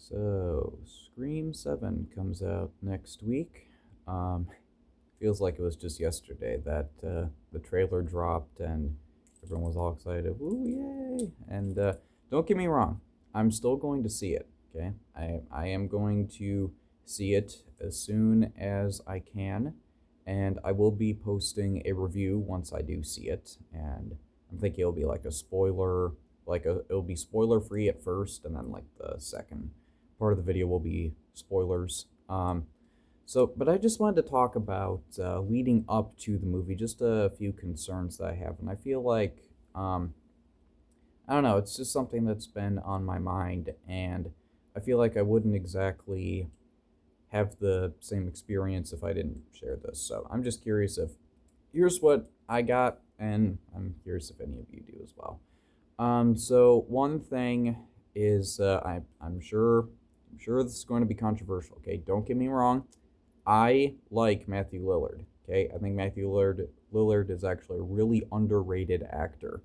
So, Scream 7 comes out next week. Um, Feels like it was just yesterday that the trailer dropped and everyone was all excited. Woo, yay! And don't get me wrong, I'm still going to see it, okay? I am going to see it as soon as I can, and I will be posting a review once I do see it. And I'm thinking it'll be like a spoiler, it'll be spoiler free at first, and then like the second part of the video will be spoilers. But I just wanted to talk about leading up to the movie, just a few concerns that I have, and I feel like I don't know, it's just something that's been on my mind, and I feel like I wouldn't exactly have the same experience if I didn't share this. So I'm just curious if here's what I got, and I'm curious if any of you do as well. So one thing is, I'm sure this is going to be controversial. Okay, don't get me wrong. I like Matthew Lillard. Okay, I think Matthew Lillard is actually a really underrated actor.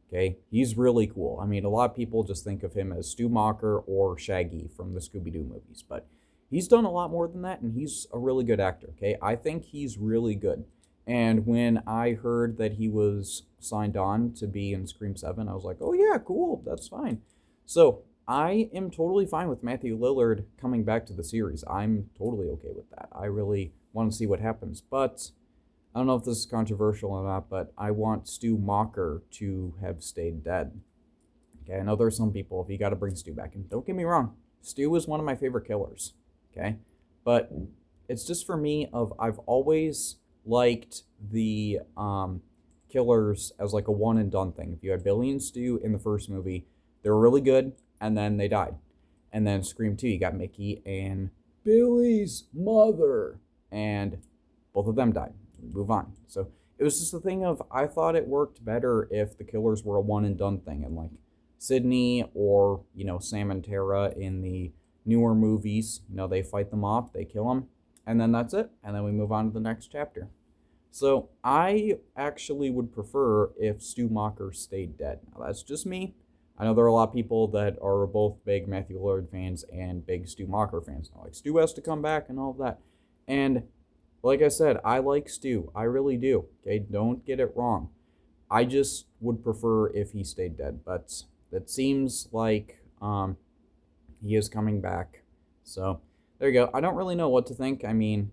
Okay, he's really cool. I mean, a lot of people just think of him as Stu Macher or Shaggy from the Scooby Doo movies, but he's done a lot more than that, and he's a really good actor. Okay, I think he's really good. And when I heard that he was signed on to be in Scream 7, I was like, oh yeah, cool, that's fine. So I am totally fine with Matthew Lillard coming back to the series. I'm totally okay with that. I really want to see what happens. But I don't know if this is controversial or not, but I want Stu Macher to have stayed dead. Okay, I know there are some people, if you got to bring Stu back, and don't get me wrong, Stu is one of my favorite killers. Okay, but it's just for me of I've always liked the killers as like a one and done thing. If you had Billy and Stu in the first movie, they were really good, and then they died. And then Scream 2, you got Mickey and Billy's mother, and both of them died. Move on. So it was just a thing of I thought it worked better if the killers were a one and done thing, and like Sydney or Sam and Tara in the newer movies, they fight them off, they kill them, and then that's it, and then we move on to the next chapter. So I actually would prefer if Stu Macher stayed dead. Now that's just me. I know there are a lot of people that are both big Matthew Lillard fans and big Stu Macher fans. They're like, Stu has to come back and all of that. And like I said, I like Stu. I really do. Okay, don't get it wrong. I just would prefer if he stayed dead. But it seems like he is coming back. So there you go. I don't really know what to think. I mean,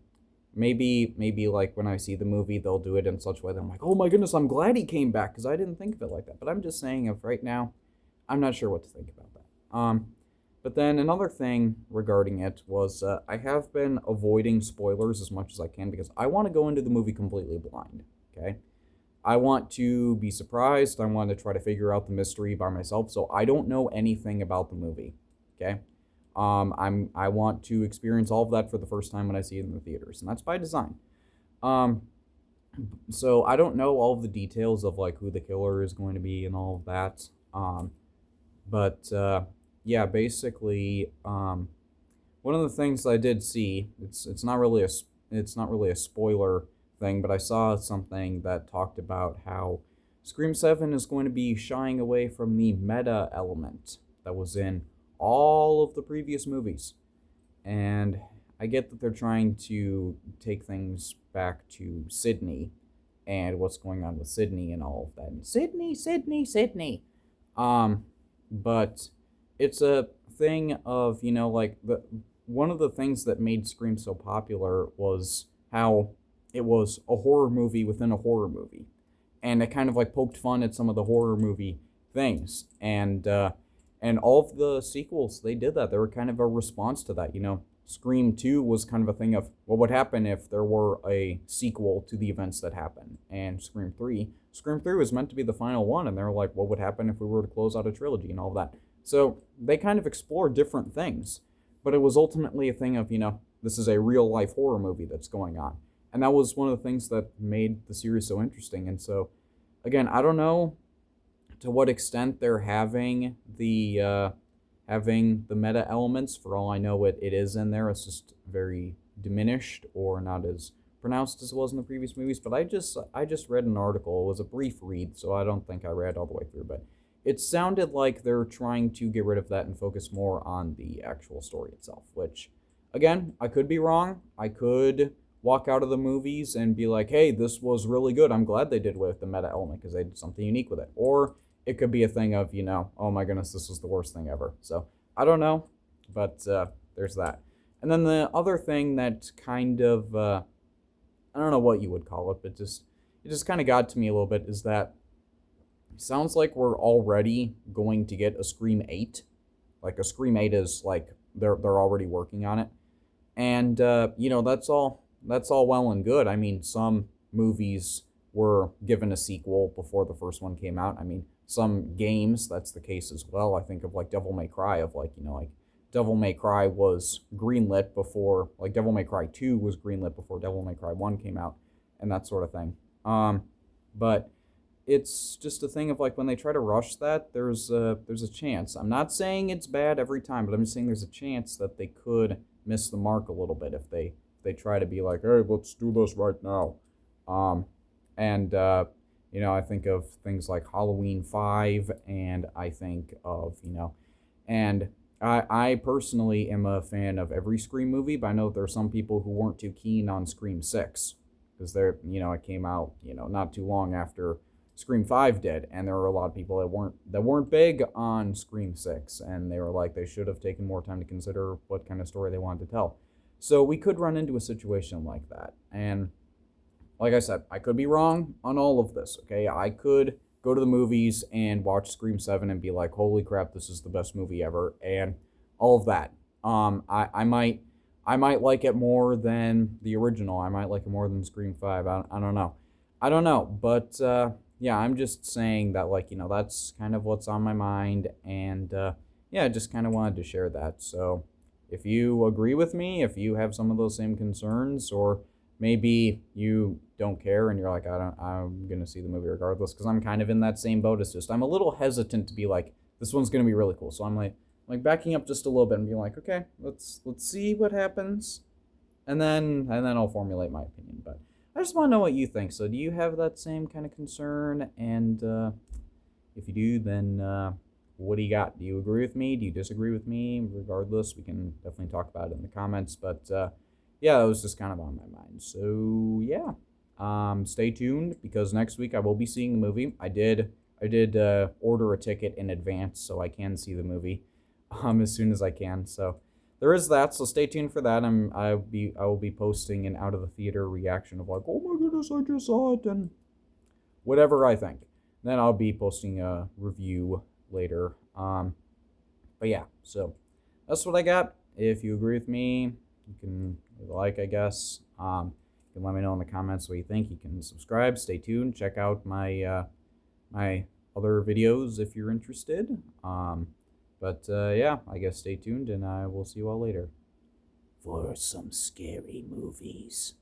maybe like when I see the movie, they'll do it in such a way that I'm like, oh my goodness, I'm glad he came back because I didn't think of it like that. But I'm just saying, if right now, I'm not sure what to think about that. But then another thing regarding it was I have been avoiding spoilers as much as I can because I want to go into the movie completely blind. Okay, I want to be surprised. I want to try to figure out the mystery by myself, so I don't know anything about the movie. Okay, I want to experience all of that for the first time when I see it in the theaters, and that's by design. Um, so I don't know all of the details of like who the killer is going to be and all of that. But yeah, basically, one of the things I did see, it's not really a spoiler thing, but I saw something that talked about how Scream 7 is going to be shying away from the meta element that was in all of the previous movies. And I get that they're trying to take things back to Sydney and what's going on with Sydney and all of that. And Sydney, Sydney, Sydney. Um, but it's a thing of like the one of the things that made Scream so popular was how it was a horror movie within a horror movie, and it kind of like poked fun at some of the horror movie things, and all of the sequels they did that. They were kind of a response to that. Scream 2 was kind of a thing of what would happen if there were a sequel to the events that happened. And Scream 3 was meant to be the final one, and they were like, what would happen if we were to close out a trilogy and all of that. So they kind of explored different things, but it was ultimately a thing of, this is a real life horror movie that's going on. And that was one of the things that made the series so interesting. And so, again, I don't know to what extent they're having the meta elements. For all I know, it is in there. It's just very diminished or not as pronounced as it was in the previous movies. But I just read an article. It was a brief read, so I don't think I read all the way through. But it sounded like they're trying to get rid of that and focus more on the actual story itself, which, again, I could be wrong. I could walk out of the movies and be like, hey, this was really good. I'm glad they did with the meta element because they did something unique with it. Or it could be a thing of, oh my goodness, this was the worst thing ever. So I don't know, but there's that. And then the other thing that kind of, I don't know what you would call it, but it just kind of got to me a little bit is that it sounds like we're already going to get a Scream 8. Like a Scream 8 is like they're already working on it. And that's all well and good. I mean, some movies were given a sequel before the first one came out. I mean, some games, that's the case as well. I think of like Devil May Cry, of like, like Devil May Cry was greenlit before, like Devil May Cry 2 was greenlit before Devil May Cry 1 came out, and that sort of thing. But it's just a thing of like when they try to rush that, there's a chance. I'm not saying it's bad every time, but I'm just saying there's a chance that they could miss the mark a little bit if they try to be like, hey, let's do this right now. And I think of things like Halloween 5, and I think of, and I personally am a fan of every Scream movie, but I know there are some people who weren't too keen on Scream 6 because it came out, not too long after Scream 5 did, and there were a lot of people that weren't big on Scream 6, and they were like they should have taken more time to consider what kind of story they wanted to tell. So we could run into a situation like that. And like I said, I could be wrong on all of this, okay? I could go to the movies and watch Scream 7 and be like, holy crap, this is the best movie ever, and all of that. I might like it more than the original. I might like it more than Scream 5. I don't know. I don't know, but yeah, I'm just saying that, like, that's kind of what's on my mind, and yeah, I just kind of wanted to share that. So if you agree with me, if you have some of those same concerns, or maybe you don't care and you're like, I'm gonna see the movie regardless, because I'm kind of in that same boat. It's just I'm a little hesitant to be like, this one's gonna be really cool. So I'm like backing up just a little bit and being like, okay, let's see what happens, and then I'll formulate my opinion. But I just want to know what you think. So do you have that same kind of concern? And if you do, then what do you got? Do you agree with me? Do you disagree with me? Regardless, we can definitely talk about it in the comments. But yeah, that was just kind of on my mind. So yeah, stay tuned because next week I will be seeing the movie. I did order a ticket in advance so I can see the movie as soon as I can. So there is that. So stay tuned for that. I will be posting an out of the theater reaction of like, oh my goodness, I just saw it, and whatever I think. Then I'll be posting a review later. But yeah, so that's what I got. If you agree with me, you can leave a like, I guess. You can let me know in the comments what you think. You can subscribe. Stay tuned. Check out my my other videos if you're interested. But yeah, I guess stay tuned, and I will see you all later for some scary movies.